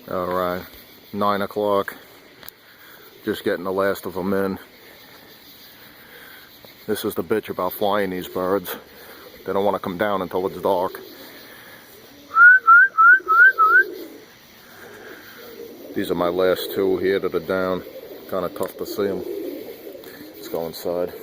Alright, 9 o'clock. Just getting the last of them in. This is the bitch about flying these birds. They don't want to come down until it's dark. These are my last two here that are down. Kind of tough to see them. Let's go inside.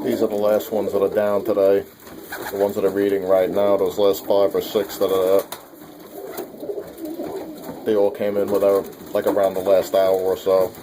These are the last ones that are down today. The ones that are reading right now, those last 5 or 6 that are they all came in with like around the last hour or so.